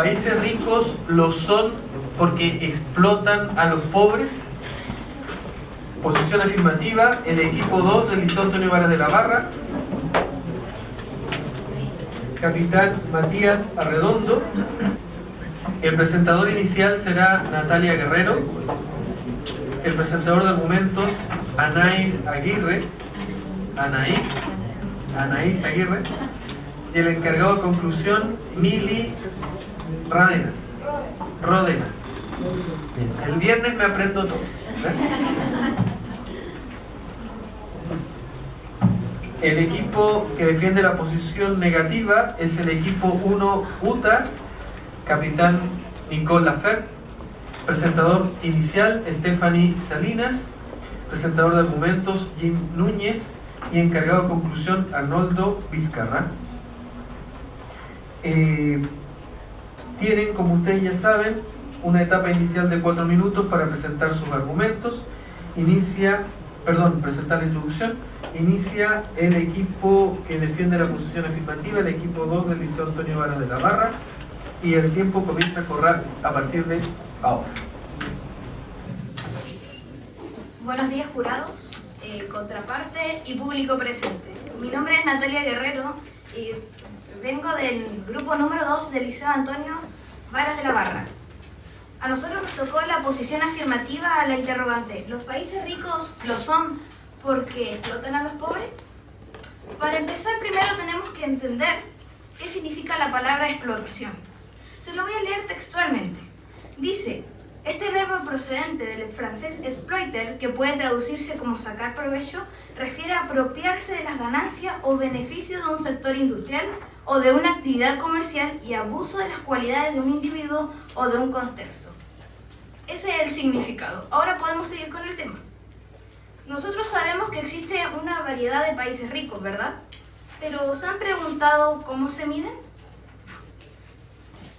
países ricos lo son porque explotan a los pobres. Posición afirmativa, el equipo 2 del Liceo Antonio Varas de la Barra. Capitán Matías Arredondo. El presentador inicial será Natalia Guerrero. El presentador de argumentos, Anaís Aguirre. Anaís Aguirre. Y el encargado de conclusión, Mili Ródenas. Bien. El viernes me aprendo todo. El equipo que defiende la posición negativa es el equipo 1 UTA, capitán Nicole Lafert, presentador inicial Stephanie Salinas, presentador de argumentos Jim Núñez y encargado de conclusión Arnoldo Vizcarra. Tienen, como ustedes ya saben, una etapa inicial de 4 minutos para presentar sus argumentos. Presentar la introducción. Inicia el equipo que defiende la posición afirmativa, el equipo 2 del Liceo Antonio Varas de la Barra, y el tiempo comienza a correr a partir de ahora. Buenos días, jurados, contraparte y público presente. Mi nombre es Natalia Guerrero y vengo del grupo número 2 del Liceo Antonio Varas de la Barra. A nosotros nos tocó la posición afirmativa a la interrogante. ¿Los países ricos lo son porque explotan a los pobres? Para empezar, primero tenemos que entender qué significa la palabra explotación. Se lo voy a leer textualmente. Dice: este verbo procedente del francés exploiter, que puede traducirse como sacar provecho, refiere a apropiarse de las ganancias o beneficios de un sector industrial o de una actividad comercial y abuso de las cualidades de un individuo o de un contexto. Ese es el significado. Ahora podemos seguir con el tema. Nosotros sabemos que existe una variedad de países ricos, ¿verdad? Pero ¿se han preguntado cómo se miden?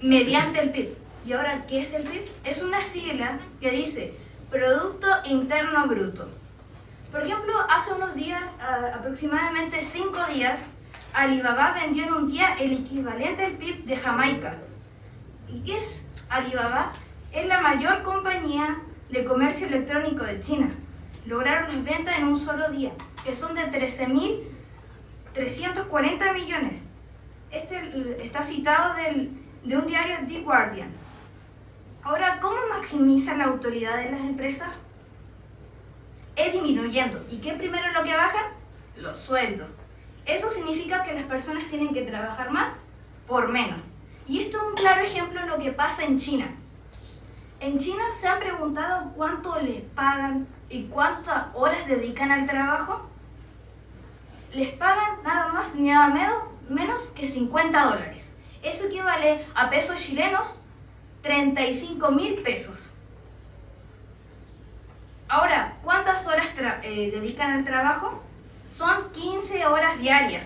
Mediante el PIB. ¿Y ahora qué es el PIB? Es una sigla que dice Producto Interno Bruto. Por ejemplo, hace unos días, aproximadamente 5 días, Alibaba vendió en un día el equivalente al PIB de Jamaica. ¿Y qué es Alibaba? Es la mayor compañía de comercio electrónico de China. Lograron las ventas en un solo día, que son de 13.340 millones. Este está citado de un diario The Guardian. Ahora, ¿cómo maximiza la autoridad de las empresas? Es disminuyendo. ¿Y qué primero es lo que bajan? Los sueldos. Eso significa que las personas tienen que trabajar más por menos. Y esto es un claro ejemplo de lo que pasa en China. En China se han preguntado cuánto les pagan y cuántas horas dedican al trabajo. Les pagan nada más ni nada menos que $50. Eso equivale a pesos chilenos 35.000 pesos. Ahora, ¿cuántas horas dedican al trabajo? Son 15 horas diarias.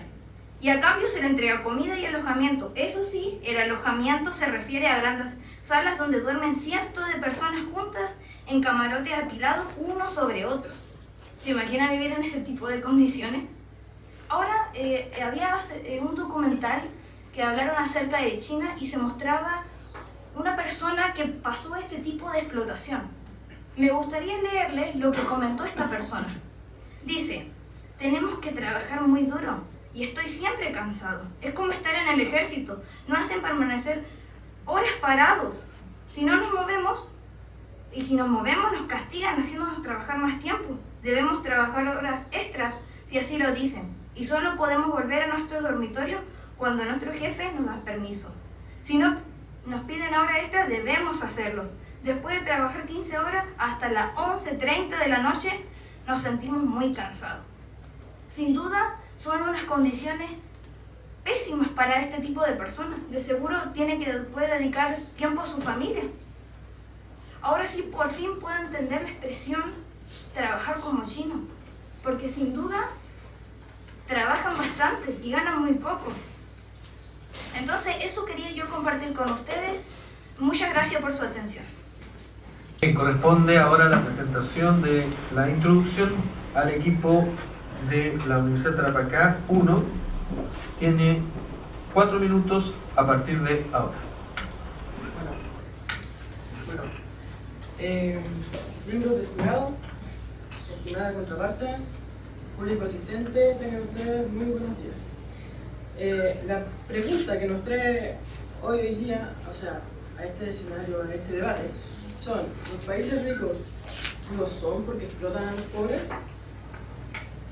Y a cambio se le entrega comida y alojamiento. Eso sí, el alojamiento se refiere a grandes salas donde duermen cientos de personas juntas en camarotes apilados uno sobre otro. ¿Se imagina vivir en ese tipo de condiciones? Ahora, había un documental que hablaron acerca de China y se mostraba una persona que pasó este tipo de explotación. Me gustaría leerles lo que comentó esta persona. Dice: tenemos que trabajar muy duro y estoy siempre cansado. Es como estar en el ejército. Nos hacen permanecer horas parados. Si no nos movemos, y si nos movemos nos castigan haciéndonos trabajar más tiempo. Debemos trabajar horas extras si así lo dicen. Y solo podemos volver a nuestros dormitorios cuando nuestro jefe nos da permiso. Si no nos piden hora extra, debemos hacerlo. Después de trabajar 15 horas hasta las 11:30 de la noche, nos sentimos muy cansados. Sin duda, son unas condiciones pésimas para este tipo de personas. De seguro tiene que después dedicar tiempo a su familia. Ahora sí, por fin puedo entender la expresión trabajar como chino, porque sin duda trabajan bastante y ganan muy poco. Entonces, eso quería yo compartir con ustedes. Muchas gracias por su atención. Corresponde ahora la presentación de la introducción al equipo de la Universidad de Tarapacá 1. Tiene 4 minutos a partir de ahora. Miembros del jurado, estimada contraparte, público asistente, tengan ustedes muy buenos días. La pregunta que nos trae hoy día, o sea, a este escenario, a este debate, son: ¿los países ricos lo son porque explotan a los pobres?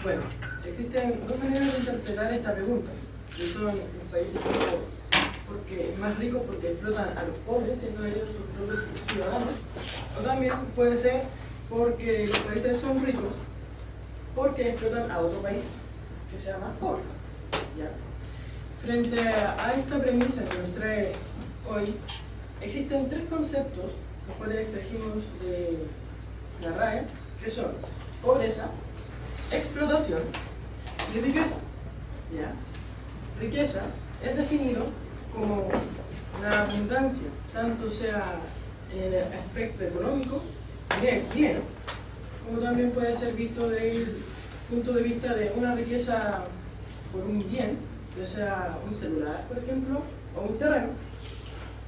Bueno, existen dos maneras de interpretar esta pregunta, que son los países ricos porque más ricos porque explotan a los pobres, siendo ellos sus propios ciudadanos, o también puede ser porque los países son ricos porque explotan a otro país que sea más pobre. ¿Ya? Frente a esta premisa que nos trae hoy, existen tres conceptos, los cuales trajimos de la RAE, que son pobreza, explotación y riqueza. ¿Ya? Riqueza es definido como la abundancia, tanto sea en el aspecto económico, dinero, como también puede ser visto desde el punto de vista de una riqueza por un bien, ya sea un celular, por ejemplo, o un terreno,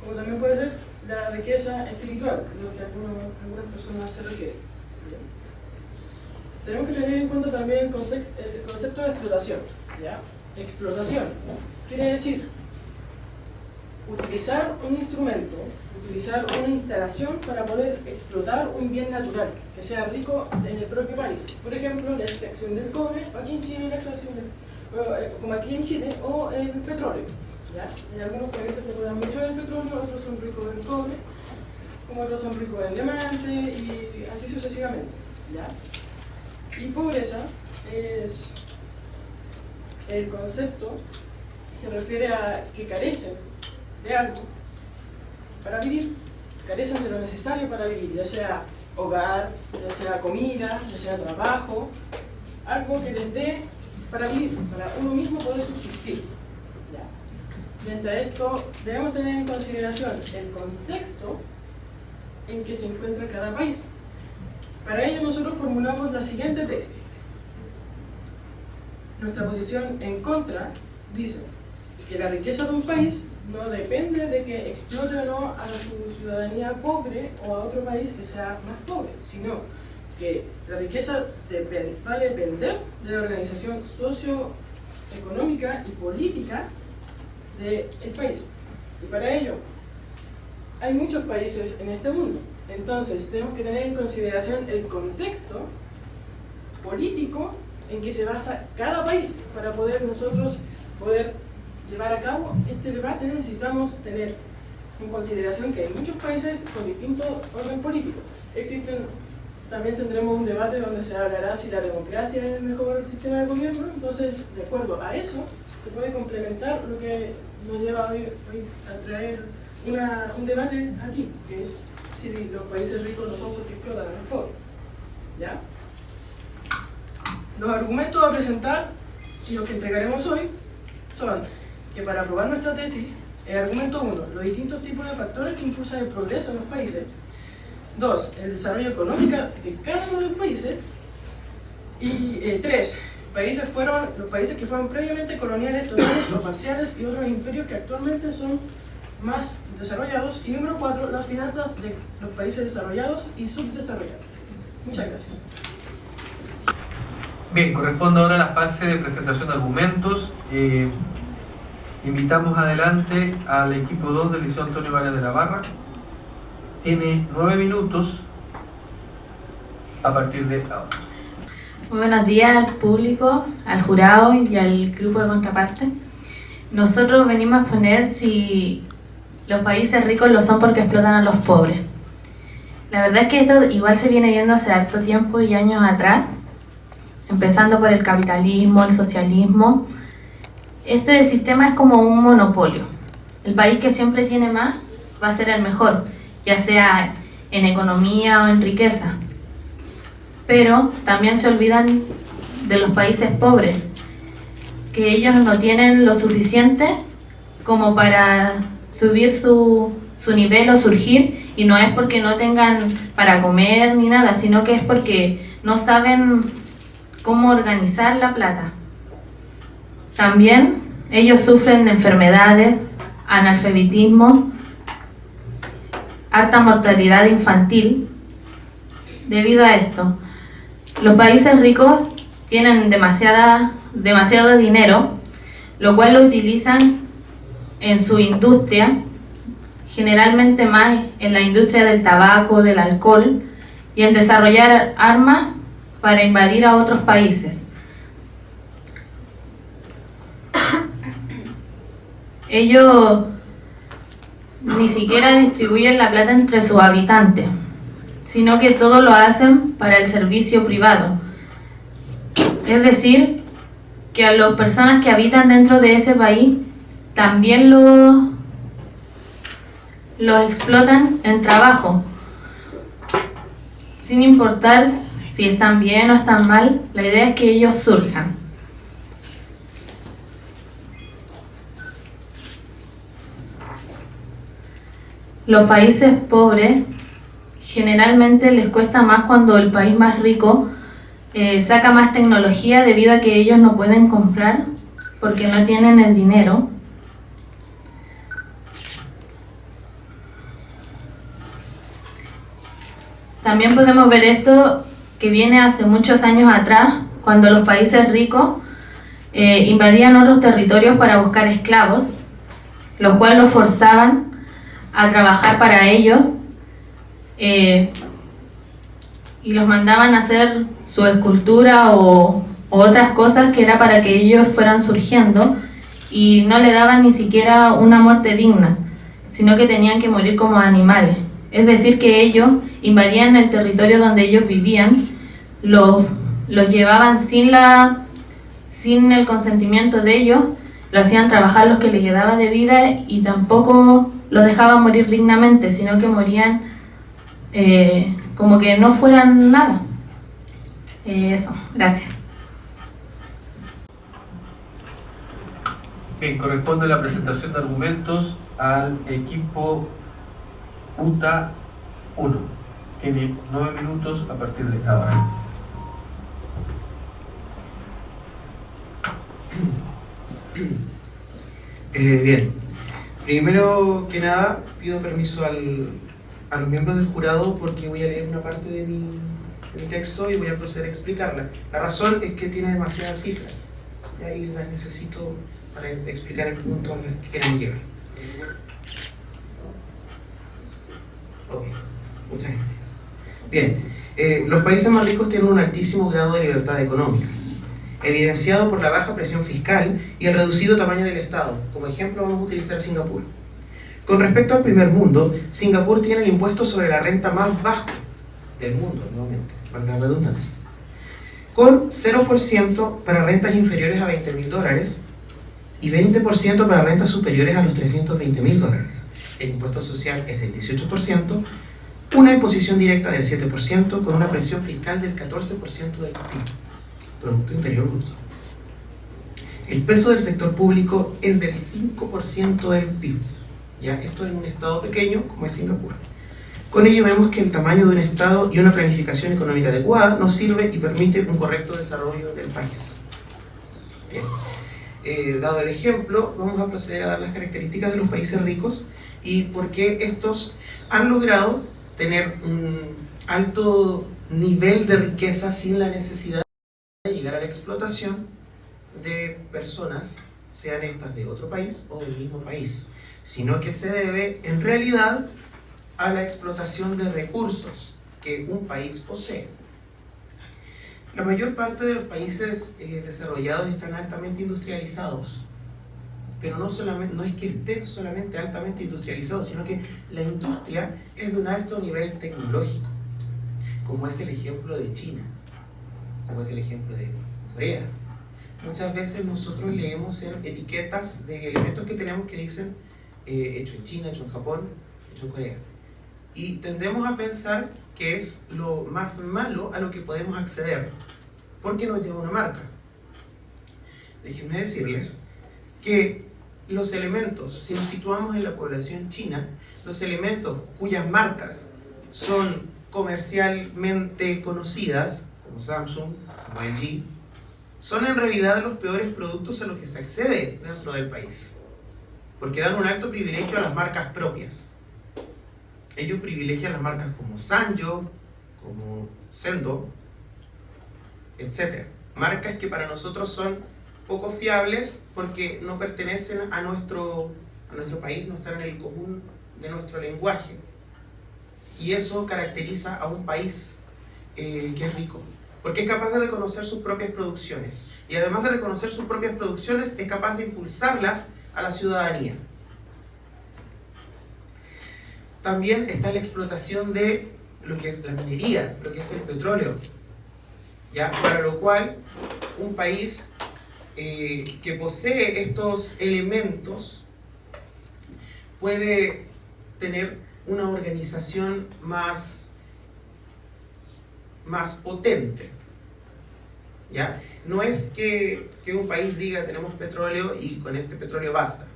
como también puede ser la riqueza espiritual, lo que algunas personas se refieren. ¿Ya? Tenemos que tener en cuenta también el concepto de explotación. ¿Ya? Explotación quiere decir utilizar un instrumento, utilizar una instalación para poder explotar un bien natural que sea rico en el propio país. Por ejemplo, la extracción del cobre, aquí en Chile la extracción como aquí en Chile, o el petróleo. ¿Ya? En algunos países se explotan mucho el petróleo, otros son ricos en cobre, como otros son ricos en diamante y así sucesivamente. ¿Ya? Y pobreza es el concepto, se refiere a que carecen de algo para vivir, carecen de lo necesario para vivir, ya sea hogar, ya sea comida, ya sea trabajo, algo que les dé para vivir, para uno mismo poder subsistir. ¿Ya? Frente a esto, debemos tener en consideración el contexto en que se encuentra cada país. Para ello nosotros formulamos la siguiente tesis. Nuestra posición en contra dice que la riqueza de un país no depende de que explote o no a su ciudadanía pobre o a otro país que sea más pobre, sino que la riqueza va a depender de la organización socioeconómica y política del país. Y para ello, hay muchos países en este mundo. Entonces, tenemos que tener en consideración el contexto político en que se basa cada país. Para nosotros poder llevar a cabo este debate, necesitamos tener en consideración que hay muchos países con distinto orden político. También tendremos un debate donde se hablará si la democracia es el mejor sistema de gobierno. Entonces, de acuerdo a eso, se puede complementar lo que nos lleva hoy a traer un debate aquí, que es si los países ricos no son porque explotan a los pobres. ¿Ya? Los argumentos a presentar y los que entregaremos hoy son que para aprobar nuestra tesis, el argumento 1, los distintos tipos de factores que impulsan el progreso en los países. 2, el desarrollo económico de cada uno de los países. Y 3, los países que fueron previamente coloniales, totales o parciales, y otros imperios que actualmente son más desarrollados. Y número 4, las finanzas de los países desarrollados y subdesarrollados. Muchas gracias. Bien, corresponde ahora a la fase de presentación de argumentos. Invitamos adelante al equipo 2 del Liceo Antonio Vargas de la Barra. Tiene 9 minutos a partir de ahora. Muy buenos días al público, al jurado y al grupo de contraparte. Nosotros venimos a exponer si los países ricos lo son porque explotan a los pobres. La verdad es que esto igual se viene viendo hace harto tiempo y años atrás, empezando por el capitalismo, el socialismo. Este sistema es como un monopolio. El país que siempre tiene más va a ser el mejor, ya sea en economía o en riqueza. Pero también se olvidan de los países pobres, que ellos no tienen lo suficiente como para subir su nivel o surgir, y no es porque no tengan para comer ni nada, sino que es porque no saben cómo organizar la plata. También ellos sufren de enfermedades, analfabetismo, alta mortalidad infantil, debido a esto. Los países ricos tienen demasiado dinero, lo cual lo utilizan en su industria, generalmente más en la industria del tabaco, del alcohol, y en desarrollar armas para invadir a otros países. Ellos ni siquiera distribuyen la plata entre sus habitantes, sino que todo lo hacen para el servicio privado. Es decir, que a las personas que habitan dentro de ese país también los explotan en trabajo, sin importar si están bien o están mal. La idea es que ellos surjan. Los países pobres generalmente les cuesta más cuando el país más rico saca más tecnología, debido a que ellos no pueden comprar porque no tienen el dinero. También podemos ver esto que viene hace muchos años atrás, cuando los países ricos invadían otros territorios para buscar esclavos, los cuales los forzaban a trabajar para ellos, y los mandaban a hacer su escultura o otras cosas que era para que ellos fueran surgiendo, y no le daban ni siquiera una muerte digna, sino que tenían que morir como animales. Es decir, que ellos invadían el territorio donde ellos vivían, los llevaban sin el consentimiento de ellos, lo hacían trabajar los que le quedaba de vida, y tampoco los dejaban morir dignamente, sino que morían como que no fueran nada. Eso, gracias. Bien, corresponde la presentación de argumentos al equipo UTA 1. Tiene 9 minutos a partir de ahora. Bien, primero que nada pido permiso a los miembros del jurado, porque voy a leer una parte de mi texto y voy a proceder a explicarla. La razón es que tiene demasiadas cifras y las necesito para explicar el punto al que queremos llegar. Ok, muchas gracias. Bien, los países más ricos tienen un altísimo grado de libertad económica, evidenciado por la baja presión fiscal y el reducido tamaño del Estado. Como ejemplo vamos a utilizar Singapur. Con respecto al primer mundo, Singapur tiene el impuesto sobre la renta más bajo del mundo, nuevamente, para la redundancia, con 0% para rentas inferiores a $20.000 y 20% para rentas superiores a los $320.000. El impuesto social es del 18%, una imposición directa del 7%, con una presión fiscal del 14% del PIB, Producto Interior Bruto. El peso del sector público es del 5% del PIB. Ya, esto es un estado pequeño como es Singapur. Con ello vemos que el tamaño de un estado y una planificación económica adecuada nos sirve y permite un correcto desarrollo del país. Bien. Dado el ejemplo, vamos a proceder a dar las características de los países ricos y por qué estos han logrado tener un alto nivel de riqueza sin la necesidad de llegar a la explotación de personas, sean estas de otro país o del mismo país, sino que se debe en realidad a la explotación de recursos que un país posee. La mayor parte de los países desarrollados están altamente industrializados, pero no es que estén solamente altamente industrializados, sino que la industria es de un alto nivel tecnológico, como es el ejemplo de China, como es el ejemplo de Corea. Muchas veces nosotros leemos en etiquetas de elementos que tenemos que dicen hecho en China, hecho en Japón, hecho en Corea, y tendemos a pensar que es lo más malo a lo que podemos acceder porque no lleva una marca. Déjenme decirles que los elementos, si nos situamos en la población china, los elementos cuyas marcas son comercialmente conocidas, como Samsung, como LG, son en realidad los peores productos a los que se accede dentro del país, porque dan un alto privilegio a las marcas propias. Ellos privilegian las marcas como Sanyo, como Sendo, etc. Marcas que para nosotros son poco fiables porque no pertenecen a nuestro país, no están en el común de nuestro lenguaje. Y eso caracteriza a un país que es rico, porque es capaz de reconocer sus propias producciones. Y además de reconocer sus propias producciones, es capaz de impulsarlas a la ciudadanía. También está la explotación de lo que es la minería, lo que es el petróleo, ¿ya? Para lo cual un país que posee estos elementos puede tener una organización más potente, ¿ya? No es que un país diga tenemos petróleo y con este petróleo basta.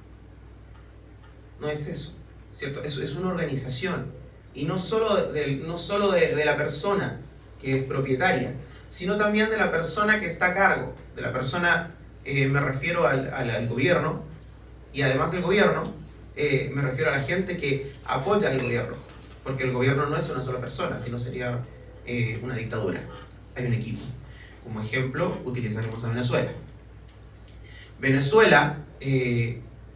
No es eso, ¿cierto? Eso es una organización. Y no solo de la persona que es propietaria, sino también de la persona que está a cargo. De la persona, me refiero al gobierno, y además del gobierno, me refiero a la gente que apoya al gobierno. Porque el gobierno no es una sola persona, sino sería una dictadura. Hay un equipo. Como ejemplo, utilizaremos a Venezuela. Venezuela,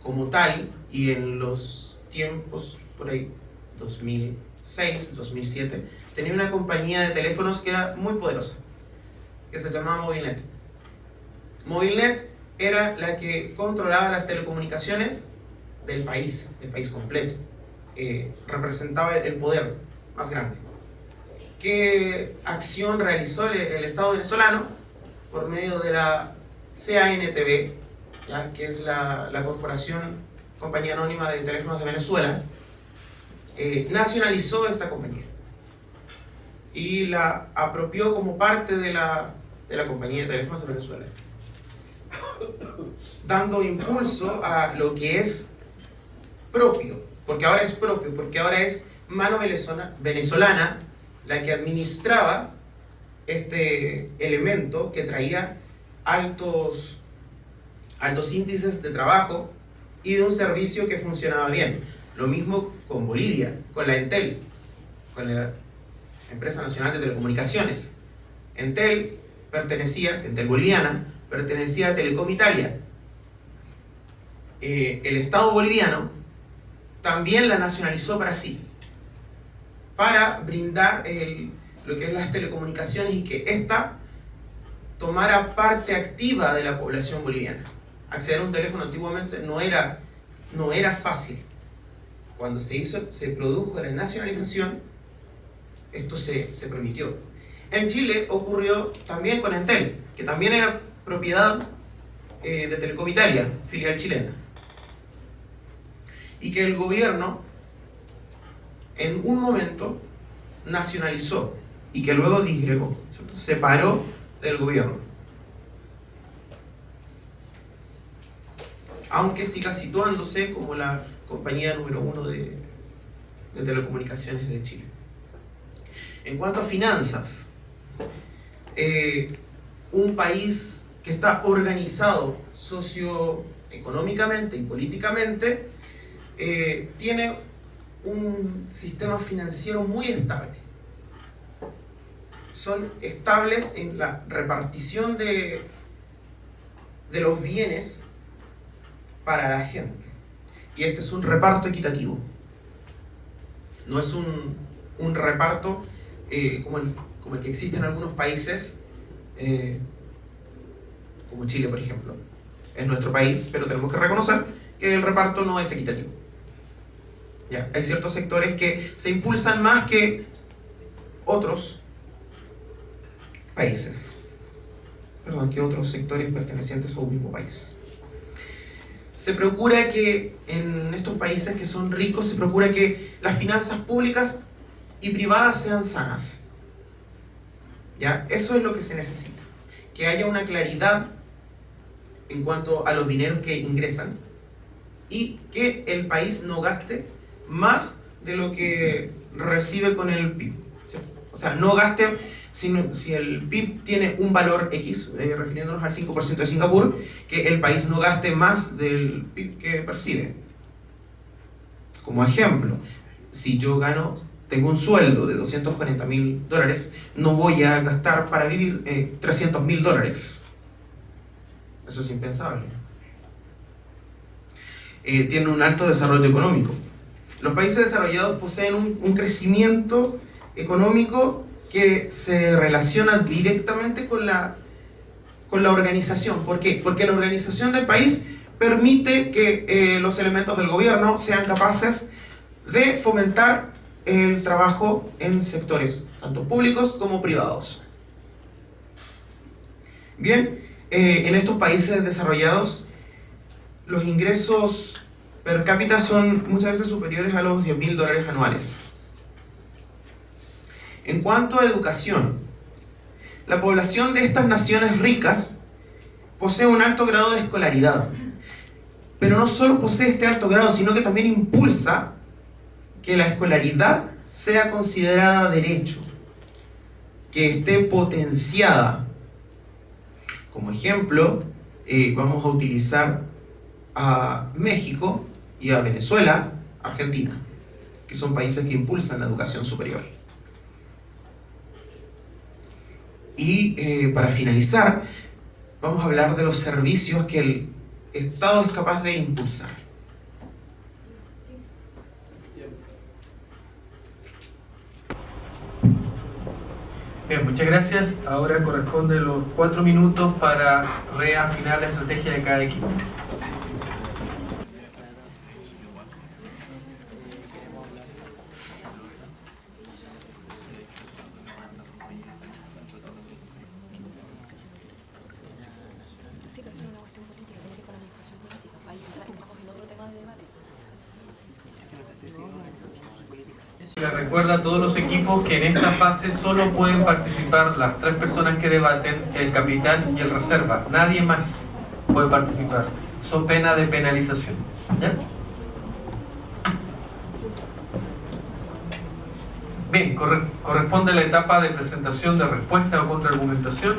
como tal, y en los tiempos, por ahí, 2006, 2007, tenía una compañía de teléfonos que era muy poderosa, que se llamaba Movilnet. Movilnet era la que controlaba las telecomunicaciones del país completo. Representaba el poder más grande. ¿Qué acción realizó el Estado venezolano? Por medio de la CANTV, ¿ya? Que es la Compañía Anónima de Teléfonos de Venezuela, nacionalizó esta compañía y la apropió como parte de la Compañía de Teléfonos de Venezuela, dando impulso a lo que es propio, porque ahora es mano venezolana la que administraba este elemento que traía altos índices de trabajo y de un servicio que funcionaba bien. Lo mismo con Bolivia, con la Entel, con la Empresa Nacional de Telecomunicaciones. Entel boliviana, pertenecía a Telecom Italia. El Estado boliviano también la nacionalizó para sí, para brindar lo que es las telecomunicaciones y que ésta tomara parte activa de la población boliviana. Acceder a un teléfono antiguamente no era fácil. Cuando se produjo la nacionalización, esto se permitió. En Chile ocurrió también con Entel, que también era propiedad de Telecom Italia, filial chilena, y que el gobierno en un momento nacionalizó y que luego disgregó, ¿cierto? Separó del gobierno, aunque siga situándose como la compañía número 1 de telecomunicaciones de Chile. En cuanto a finanzas, un país que está organizado socioeconómicamente y políticamente tiene un sistema financiero muy estable. Son estables en la repartición de los bienes para la gente. Y este es un reparto equitativo. No es un reparto como el que existe en algunos países, como Chile, por ejemplo. Es nuestro país, pero tenemos que reconocer que el reparto no es equitativo. ¿Ya? Hay ciertos sectores que se impulsan más que otros países. Que otros sectores pertenecientes a un mismo país. Se procura que en estos países que son ricos, se procura que las finanzas públicas y privadas sean sanas. ¿Ya? Eso es lo que se necesita. Que haya una claridad en cuanto a los dineros que ingresan y que el país no gaste más de lo que recibe con el PIB. ¿Cierto? O sea, no gaste, si el PIB tiene un valor X, refiriéndonos al 5% de Singapur, que el país no gaste más del PIB que percibe. Como ejemplo, si yo gano tengo un sueldo de $240.000, no voy a gastar para vivir $300.000. Eso es impensable. Tiene un alto desarrollo económico. Los países desarrollados poseen un crecimiento económico que se relaciona directamente con la organización. ¿Por qué? Porque la organización del país permite que los elementos del gobierno sean capaces de fomentar el trabajo en sectores tanto públicos como privados. Bien, en estos países desarrollados los ingresos per cápita son muchas veces superiores a los $10.000 anuales. En cuanto a educación, la población de estas naciones ricas posee un alto grado de escolaridad, pero no solo posee este alto grado, sino que también impulsa que la escolaridad sea considerada derecho, que esté potenciada. Como ejemplo, vamos a utilizar a México y a Venezuela, Argentina, que son países que impulsan la educación superior. Y para finalizar, vamos a hablar de los servicios que el Estado es capaz de impulsar. Bien, muchas gracias. Ahora corresponde los 4 minutos para reafinar la estrategia de cada equipo. Les recuerda a todos los equipos que en esta fase solo pueden participar las 3 personas que debaten, el capitán y el reserva. Nadie más puede participar. Son pena de penalización. ¿Ya? Bien, corresponde la etapa de presentación de respuesta o contraargumentación.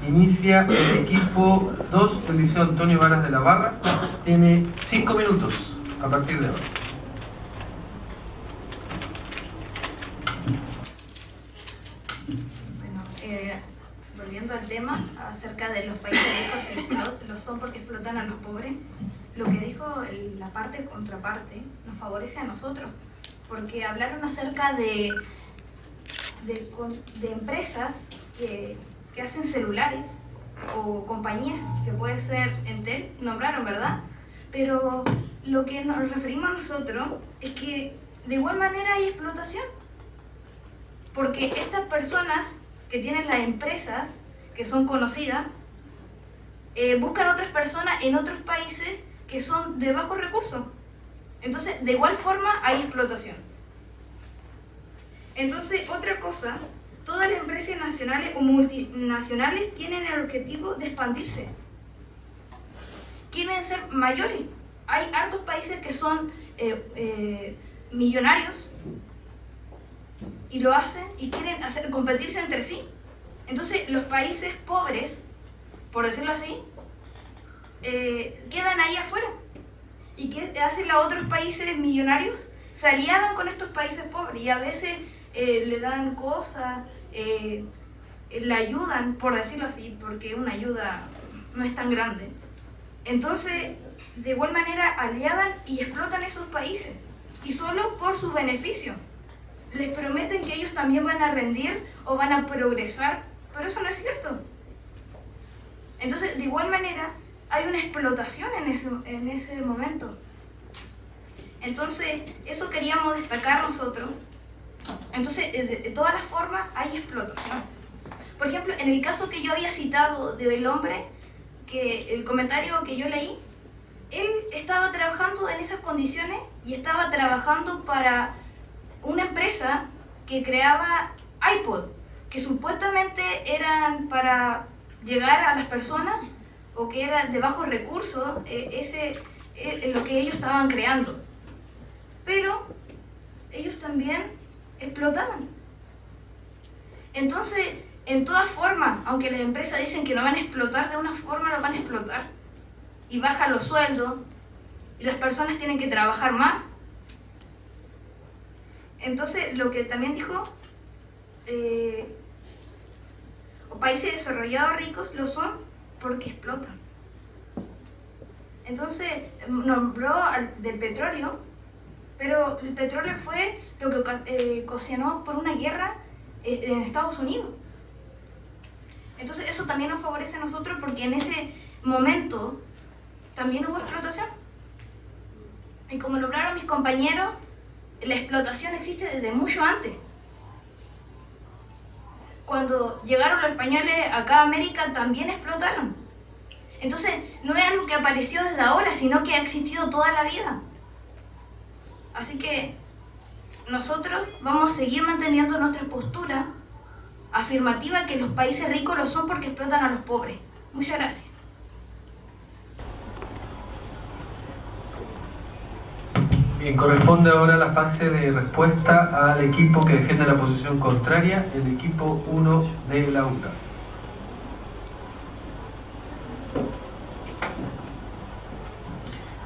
Inicia el equipo 2 del Liceo Antonio Varas de la Barra. Tiene 5 minutos a partir de ahora. Volviendo al tema acerca de los países ricos lo son porque explotan a los pobres, lo que dijo la parte contraparte nos favorece a nosotros, porque hablaron acerca de empresas que hacen celulares o compañías, que puede ser Entel, nombraron, ¿verdad? Pero lo que nos referimos nosotros es que de igual manera hay explotación, porque estas personas que tienen las empresas, que son conocidas, buscan otras personas en otros países que son de bajos recursos. Entonces, de igual forma hay explotación. Entonces, otra cosa, todas las empresas nacionales o multinacionales tienen el objetivo de expandirse. Quieren ser mayores. Hay hartos países que son millonarios y lo hacen y quieren competirse entre sí. Entonces los países pobres, por decirlo así, quedan ahí afuera. ¿Y qué hacen los otros países millonarios? Se aliadan con estos países pobres y a veces le dan cosas, le ayudan, por decirlo así, porque una ayuda no es tan grande. Entonces, de igual manera, aliadan y explotan esos países, y solo por su beneficio. Les prometen que ellos también van a rendir o van a progresar, pero eso no es cierto. Entonces, de igual manera, hay una explotación en ese momento. Entonces, eso queríamos destacar nosotros. Entonces, de todas las formas hay explotación. Por ejemplo, en el caso que yo había citado del hombre, que el comentario que yo leí, él estaba trabajando en esas condiciones y estaba trabajando para una empresa que creaba iPod, que supuestamente eran para llegar a las personas o que eran de bajos recursos, lo que ellos estaban creando. Pero ellos también explotaban. Entonces, en todas formas, aunque las empresas dicen que no van a explotar, de una forma lo van a explotar. Y bajan los sueldos, y las personas tienen que trabajar más. Entonces, lo que también dijo, los países desarrollados ricos lo son porque explotan. Entonces, nombró del petróleo, pero el petróleo fue lo que ocasionó por una guerra en Estados Unidos. Entonces, eso también nos favorece a nosotros porque en ese momento también hubo explotación. Y como lo hablaron mis compañeros, la explotación existe desde mucho antes. Cuando llegaron los españoles acá a América también explotaron. Entonces no es algo que apareció desde ahora, sino que ha existido toda la vida. Así que nosotros vamos a seguir manteniendo nuestra postura afirmativa que los países ricos lo son porque explotan a los pobres. Muchas gracias. Bien, corresponde ahora la fase de respuesta al equipo que defiende la posición contraria, el equipo 1 de la UTA.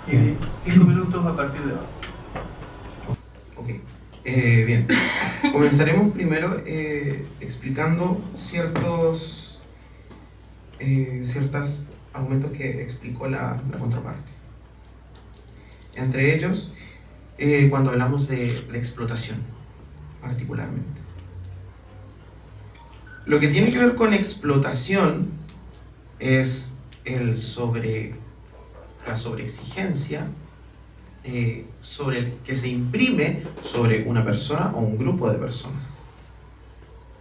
Y 5 minutos a partir de ahora. Ok, bien. Comenzaremos primero explicando ciertos argumentos que explicó la contraparte. Entre ellos, cuando hablamos de explotación, particularmente. Lo que tiene que ver con explotación es la sobreexigencia que se imprime sobre una persona o un grupo de personas.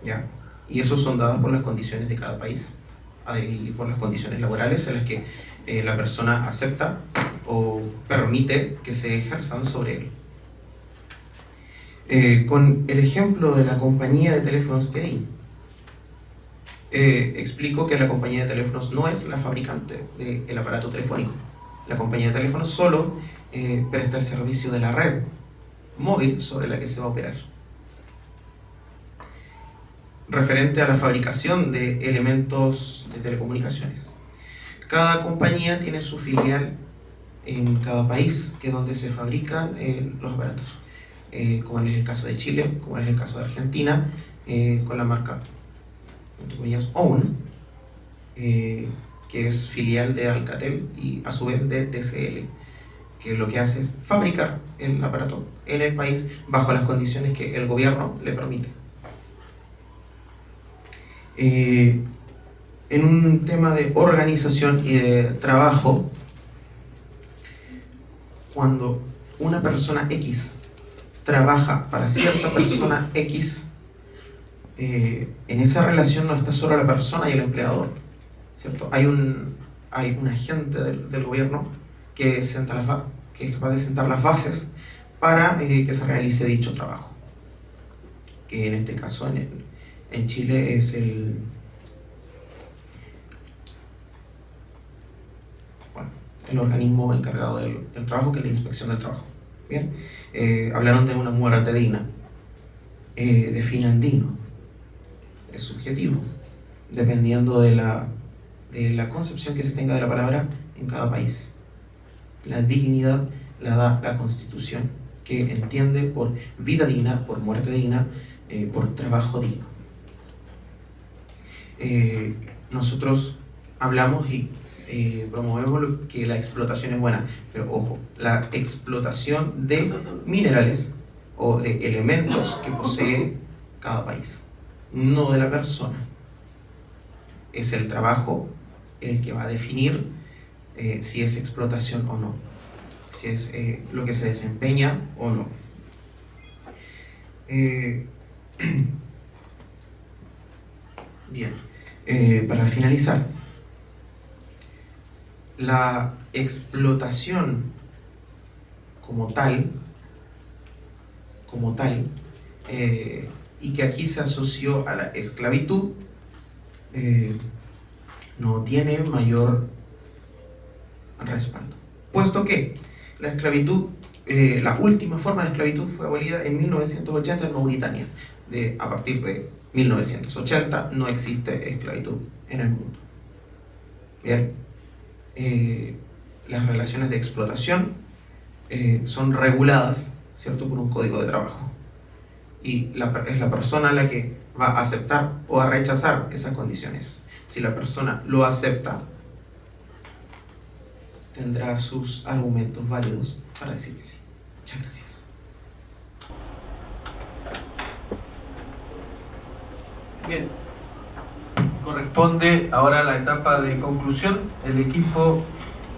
¿Ya? Y eso son dadas por las condiciones de cada país y por las condiciones laborales en las que la persona acepta o permite que se ejerzan sobre él. Con el ejemplo de la compañía de teléfonos que di, explico que la compañía de teléfonos no es la fabricante del aparato telefónico. La compañía de teléfonos solo presta el servicio de la red móvil sobre la que se va a operar. Referente a la fabricación de elementos de telecomunicaciones, cada compañía tiene su filial en cada país, que es donde se fabrican los aparatos, como es el caso de Chile, como es el caso de Argentina, con la marca, entre comillas, OWN, que es filial de Alcatel y a su vez de TCL, que lo que hace es fabricar el aparato en el país bajo las condiciones que el gobierno le permite. En un tema de organización y de trabajo, cuando una persona X trabaja para cierta persona X, en esa relación no está solo la persona y el empleador, ¿cierto? Hay un agente del gobierno que es capaz de sentar las bases para que se realice dicho trabajo, que en este caso en Chile es el organismo encargado del trabajo, que es la Inspección del Trabajo. Bien, hablaron de una muerte digna. Definan digno. Es subjetivo, dependiendo de la concepción que se tenga de la palabra en cada país. La dignidad la da la Constitución, que entiende por vida digna, por muerte digna, por trabajo digno. Nosotros hablamos y promovemos que la explotación es buena, pero ojo, la explotación de minerales o de elementos que posee cada país, no de la persona. Es el trabajo el que va a definir si es explotación o no, si es lo que se desempeña o no. Bien, para finalizar, la explotación como tal, y que aquí se asoció a la esclavitud, no tiene mayor respaldo, puesto que la esclavitud, la última forma de esclavitud fue abolida en 1980 en Mauritania. A partir de 1980 no existe esclavitud en el mundo. Bien, las relaciones de explotación son reguladas, ¿cierto?, por un código de trabajo. y es la persona la que va a aceptar o a rechazar esas condiciones. Si la persona lo acepta, tendrá sus argumentos válidos para decir que sí. Muchas gracias. Bien. Corresponde ahora a la etapa de conclusión. El equipo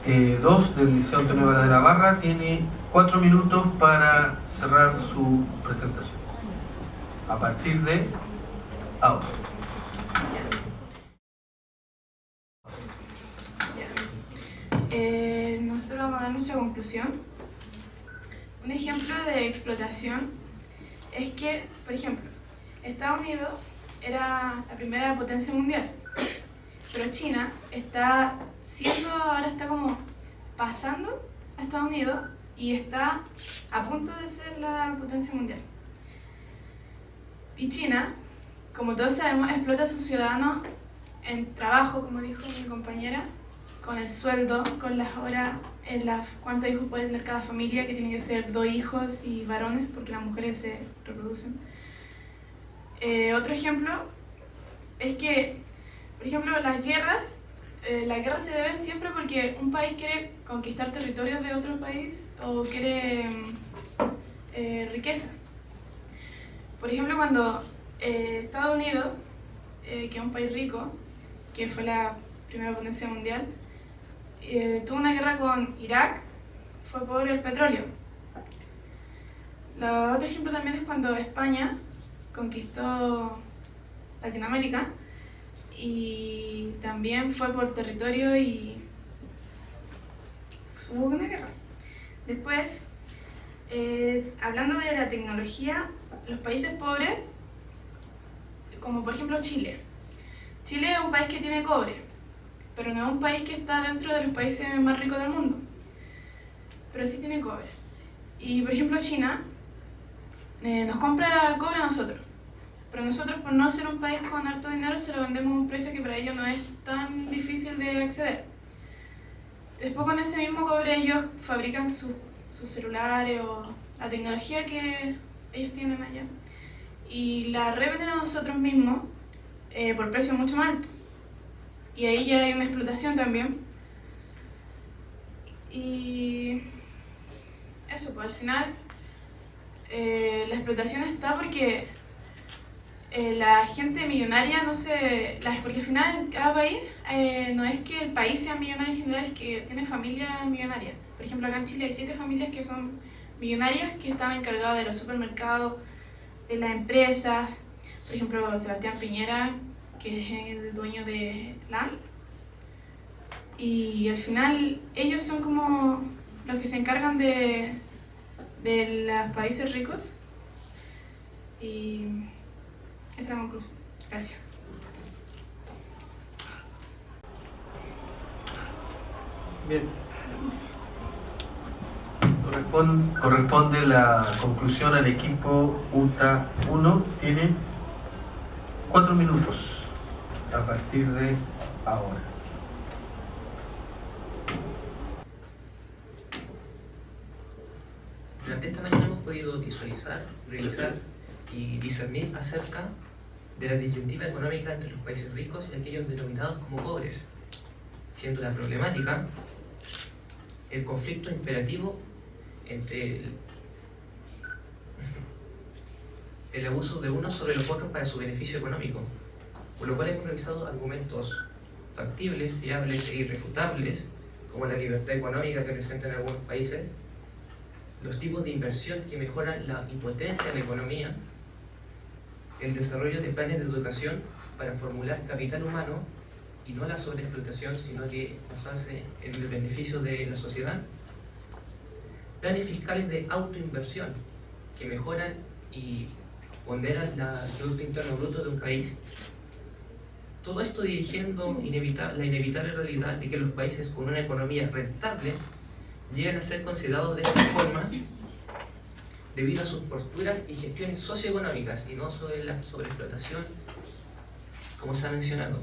2 del Liceo Antonio Varas de la Barra tiene 4 minutos para cerrar su presentación. A partir de ahora. Nosotros vamos a dar nuestra conclusión. Un ejemplo de explotación es que, por ejemplo, Estados Unidos era la primera potencia mundial, pero China ahora está como pasando a Estados Unidos y está a punto de ser la potencia mundial. Y China, como todos sabemos, explota a sus ciudadanos en trabajo, como dijo mi compañera, con el sueldo, con las horas, cuántos hijos puede tener cada familia, que tiene que ser 2 hijos y varones, porque las mujeres se reproducen. Otro ejemplo es que, por ejemplo, las guerras se deben siempre porque un país quiere conquistar territorios de otro país o quiere riqueza. Por ejemplo, cuando Estados Unidos, que es un país rico, que fue la primera potencia mundial, tuvo una guerra con Irak, fue por el petróleo. Otro ejemplo también es cuando España conquistó Latinoamérica y también fue por territorio y hubo una guerra. Después, hablando de la tecnología, los países pobres, como por ejemplo Chile. Chile es un país que tiene cobre, pero no es un país que está dentro de los países más ricos del mundo, pero sí tiene cobre. Y por ejemplo China nos compra cobre a nosotros, pero nosotros, por no ser un país con harto dinero, se lo vendemos a un precio que para ellos no es tan difícil de acceder. Después, con ese mismo cobre, ellos fabrican sus celulares o la tecnología que ellos tienen allá y la revenden a nosotros mismos por precio mucho más alto. Y ahí ya hay una explotación también. Y eso, pues al final la explotación está porque la gente millonaria porque al final en cada país no es que el país sea millonario en general, es que tiene familias millonarias. Por ejemplo, acá en Chile hay 7 familias que son millonarias que están encargadas de los supermercados, de las empresas. Por ejemplo, Sebastián Piñera, que es el dueño de LAN. Y al final ellos son como los que se encargan de los países ricos. Y esa es la conclusión. Gracias. Bien. Corresponde la conclusión al equipo UTA 1. Tiene 4 minutos a partir de ahora. Durante esta mañana hemos podido visualizar, revisar y discernir acerca de la disyuntiva económica entre los países ricos y aquellos denominados como pobres, siendo la problemática el conflicto imperativo entre el abuso de unos sobre los otros para su beneficio económico, por lo cual hemos revisado argumentos factibles, fiables e irrefutables, como la libertad económica que presentan algunos países, los tipos de inversión que mejoran la impotencia de la economía, el desarrollo de planes de educación para formular capital humano y no la sobreexplotación, sino que basarse en el beneficio de la sociedad, planes fiscales de autoinversión que mejoran y ponderan el Producto Interno Bruto de un país. Todo esto dirigiendo la inevitable realidad de que los países con una economía rentable llegan a ser considerados de esta forma debido a sus posturas y gestiones socioeconómicas y no sobre la sobreexplotación, como se ha mencionado.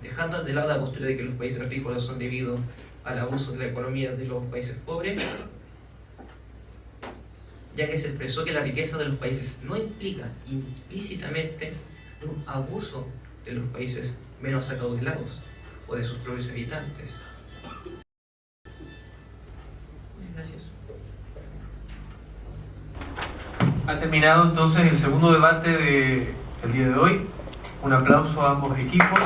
Dejando de lado la postura de que los países ricos son debido al abuso de la economía de los países pobres, ya que se expresó que la riqueza de los países no implica implícitamente un abuso de los países menos acaudalados o de sus propios habitantes. Gracias. Ha terminado entonces el segundo debate del día de hoy. Un aplauso a ambos equipos.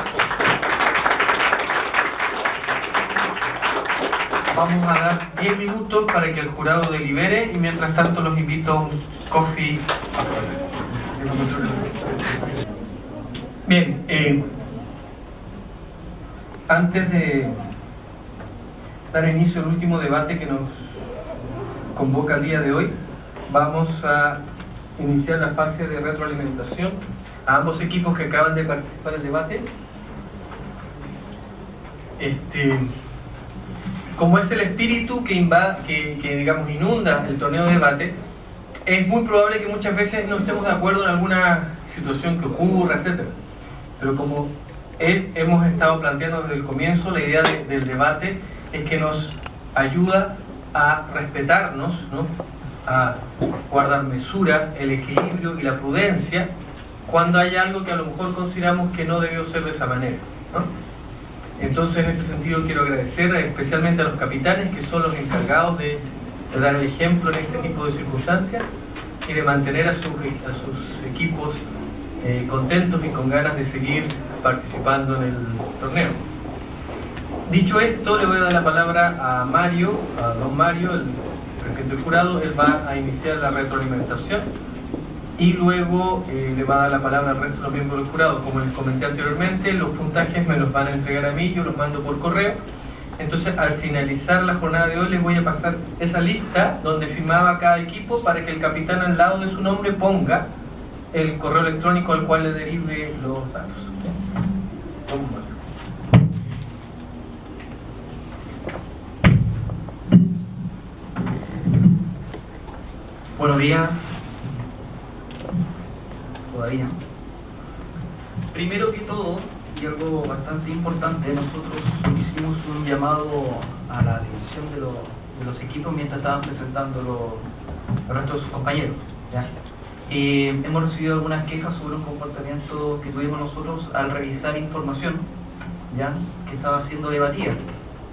Vamos a dar 10 minutos para que el jurado delibere y mientras tanto los invito a un coffee. Bien, antes de dar inicio al último debate que nos convoca el día de hoy, vamos a iniciar la fase de retroalimentación a ambos equipos que acaban de participar en el debate. Como es el espíritu que digamos inunda el torneo de debate, es muy probable que muchas veces no estemos de acuerdo en alguna situación que ocurra, etc. Pero como hemos estado planteando desde el comienzo, la idea del debate es que nos ayuda a respetarnos, ¿no? A guardar mesura, el equilibrio y la prudencia cuando hay algo que a lo mejor consideramos que no debió ser de esa manera, ¿no? Entonces, en ese sentido, quiero agradecer especialmente a los capitanes, que son los encargados de dar el ejemplo en este tipo de circunstancias y de mantener a sus equipos contentos y con ganas de seguir participando en el torneo. Dicho esto, le voy a dar la palabra a Mario, a don Mario, el presidente del jurado. Él va a iniciar la retroalimentación y luego le va a dar la palabra al resto de los miembros del jurado. Como les comenté anteriormente, los puntajes me los van a entregar a mí, yo los mando por correo. Entonces, al finalizar la jornada de hoy, les voy a pasar esa lista donde firmaba cada equipo para que el capitán al lado de su nombre ponga el correo electrónico al cual le derive los datos. Buenos días. Todavía. Primero que todo, y algo bastante importante, nosotros hicimos un llamado a la atención de los equipos mientras estaban presentando el resto de sus compañeros, ¿ya? Hemos recibido algunas quejas sobre un comportamiento que tuvimos nosotros al revisar información, ¿ya?, que estaba siendo debatida.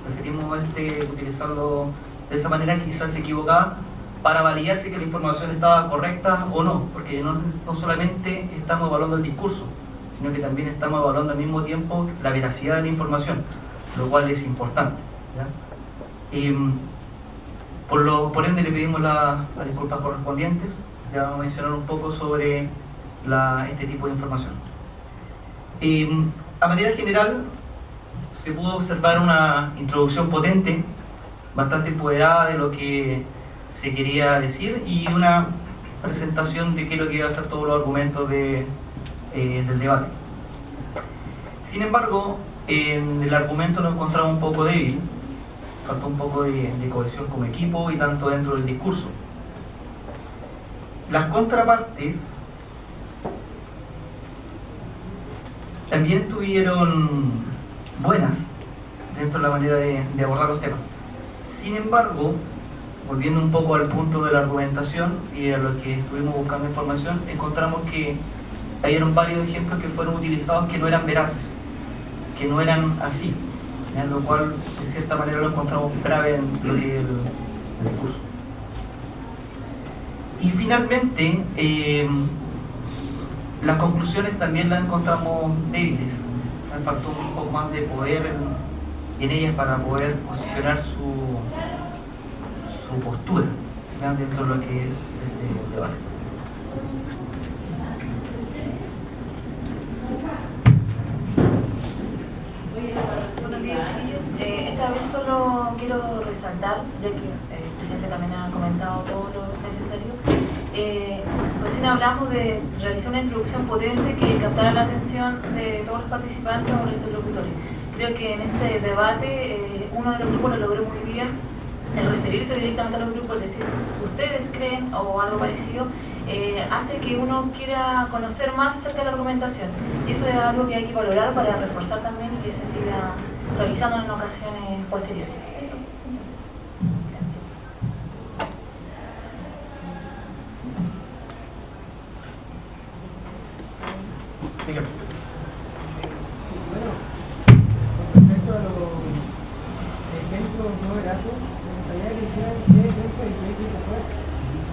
Preferimos utilizarlo de esa manera, quizás equivocada, para validar si que la información estaba correcta o no, porque no solamente estamos evaluando el discurso, sino que también estamos evaluando al mismo tiempo la veracidad de la información, lo cual es importante, ¿ya? Por ende le pedimos las disculpas correspondientes. Ya vamos a mencionar un poco sobre este tipo de información. A manera general, se pudo observar una introducción potente, bastante empoderada de lo que se quería decir, y una presentación de qué es lo que iba a ser todos los argumentos del debate. Sin embargo, el argumento lo encontramos un poco débil, faltó un poco de cohesión como equipo y tanto dentro del discurso. Las contrapartes también estuvieron buenas dentro de la manera de abordar los temas. Sin embargo, volviendo un poco al punto de la argumentación y a lo que estuvimos buscando información, encontramos que hallaron varios ejemplos que fueron utilizados que no eran veraces, que no eran así, en lo cual de cierta manera lo encontramos grave en lo que es el discurso. Y finalmente, las conclusiones también las encontramos débiles. Me faltó un poco más de poder en ellas para poder posicionar su postura, ¿ya?, dentro de lo que es este debate. Buenos días, chiquillos. Esta vez solo quiero resaltar, ya que el presidente también ha comentado todo lo necesario. Recién hablamos de realizar una introducción potente que captara la atención de todos los participantes o los interlocutores. Creo que en este debate uno de los grupos lo logró muy bien, el referirse directamente a los grupos, decir, ¿ustedes creen? O algo parecido, hace que uno quiera conocer más acerca de la argumentación. Y eso es algo que hay que valorar para reforzar también y que se siga realizando en ocasiones posteriores. Eso. Dígame. Bueno, con respecto a los ejemplos no veraces, me gustaría que dijeran qué ejemplo y qué equipo fue,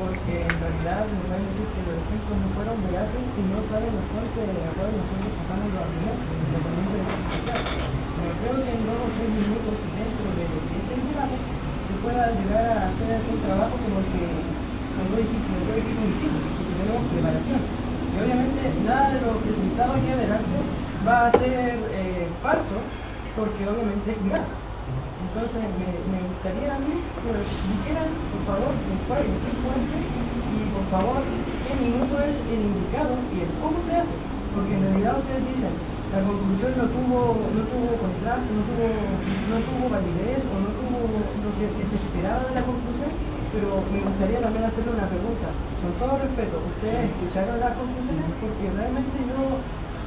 porque en realidad me pueden decir que los ejemplos no fueron veraces si no saben la fuente de la cual nosotros sacamos los argumentos, independiente de la explicación. Pero creo que en 2 o 3 minutos dentro de ese debate se pueda llegar a hacer un trabajo como el que los dos equipos hicimos, porque tenemos preparación. Y obviamente nada de lo presentado aquí adelante va a ser falso, porque obviamente es real. Entonces me gustaría a mí que dijeran, por favor, de qué fuente y por favor qué minuto es el indicado y el cómo se hace. Porque en realidad ustedes dicen, la conclusión no tuvo contraste, no tuvo validez o no tuvo lo que se esperaba de la conclusión, pero me gustaría también hacerle una pregunta. Con todo respeto, ¿ustedes escucharon las conclusiones? Porque realmente yo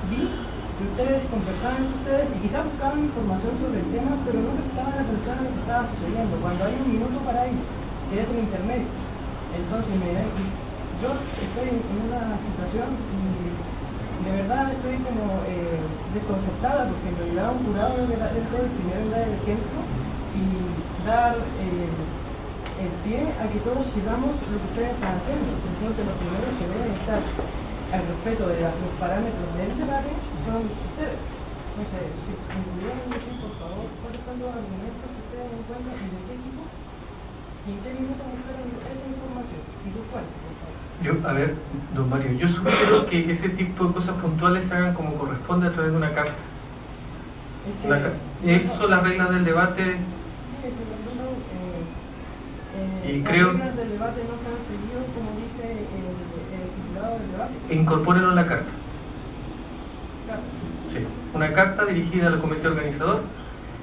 vi que ustedes conversaban entre ustedes y quizás buscaban información sobre el tema, pero no prestaban atención a lo que estaba sucediendo, cuando hay un minuto para ello, que es el intermedio. Entonces, yo estoy en una situación y de verdad estoy como desconcertada, porque en realidad un jurado debe ser el primero en dar el ejemplo y dar el pie a que todos sigamos lo que ustedes están haciendo. Entonces los primeros que deben estar al respeto de los parámetros del debate son ustedes. Entonces, si me pudieran decir por favor cuáles son los argumentos que ustedes encuentran y de qué tipo y en qué minuto buscaron esa información y sus fuentes, por favor. A ver, don Mario, yo sugiero que ese tipo de cosas puntuales se hagan como corresponde a través de una carta. Esas son las reglas del debate. Sí, es que Y las creo reglas del debate no se han seguido como dice el titulado del debate. incorpórenlo en la carta. Claro. Sí, una carta dirigida al comité organizador.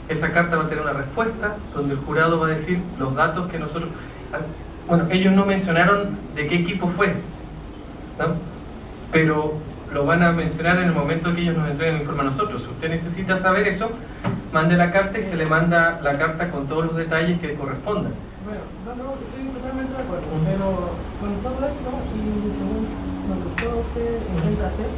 Esa carta va a tener una respuesta donde el jurado va a decir los datos que nosotros... Bueno, ellos no mencionaron de qué equipo fue, ¿no? Pero lo van a mencionar en el momento que ellos nos entreguen el informe a nosotros. Si usted necesita saber eso, mande la carta y se le manda la carta con todos los detalles que correspondan. Bueno, no, estoy totalmente de acuerdo, pero con todo esto y según lo que todo usted intenta hacer,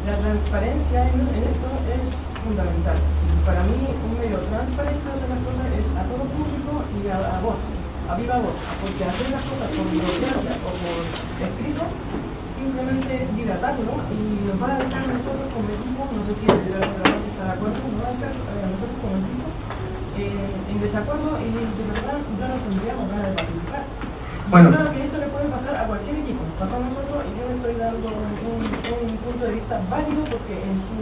la transparencia en esto es fundamental. Para mí, un medio transparente de hacer las cosas es a todo público y a voz, a viva voz, porque hacer las cosas por videografía o por escrito simplemente dilatarlo y nos va a dejar nosotros como equipo, no sé si el director está de acuerdo, nos va a dejar nosotros como equipo en desacuerdo y de verdad ya no tendríamos ganas de participar. Bueno. Yo creo que esto le puede pasar a cualquier equipo, pasó a nosotros y yo le estoy dando un punto de vista válido porque en su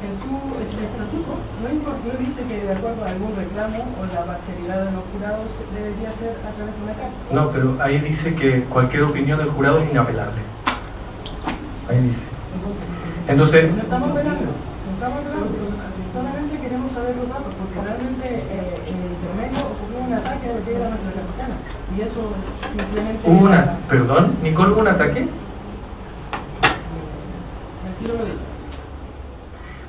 estatuto no dice que de acuerdo a algún reclamo o la parcialidad de los jurados debería ser a través de una carta. No, pero ahí dice que cualquier opinión del jurado es inapelable. Ahí dice. Entonces... No estamos apelando, solamente queremos saber los datos porque realmente en el intermedio ocurrió un ataque de piedra a nuestra capitana y eso simplemente... ¿Hubo una... Perdón, Nicole, ¿hubo un ataque? Aquí lo digo.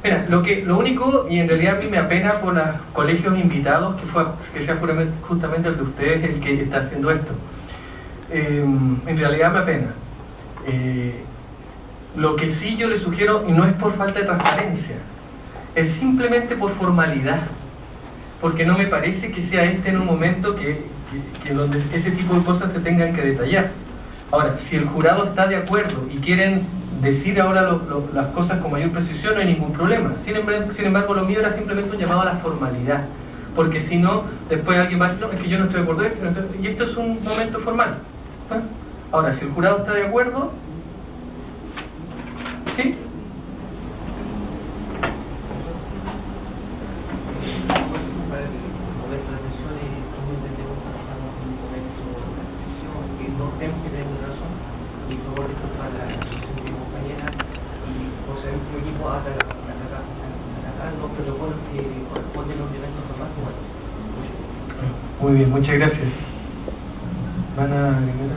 Mira, lo único, y en realidad a mí me apena por los colegios invitados, que sea justamente el de ustedes el que está haciendo esto. En realidad me apena. Lo que sí yo les sugiero, y no es por falta de transparencia, es simplemente por formalidad, porque no me parece que sea en un momento que donde ese tipo de cosas se tengan que detallar. Ahora, si el jurado está de acuerdo y quieren decir ahora las cosas con mayor precisión, no hay ningún problema. Sin embargo, lo mío era simplemente un llamado a la formalidad, porque si no, después alguien va a decir, no, es que yo no estoy de acuerdo, y esto es un momento formal. Ahora, si el jurado está de acuerdo, ¿sí? Muy bien, muchas gracias. ¿Van a agregar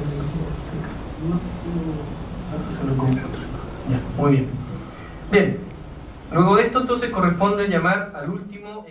ya, muy bien. Bien, luego de esto entonces corresponde llamar al último...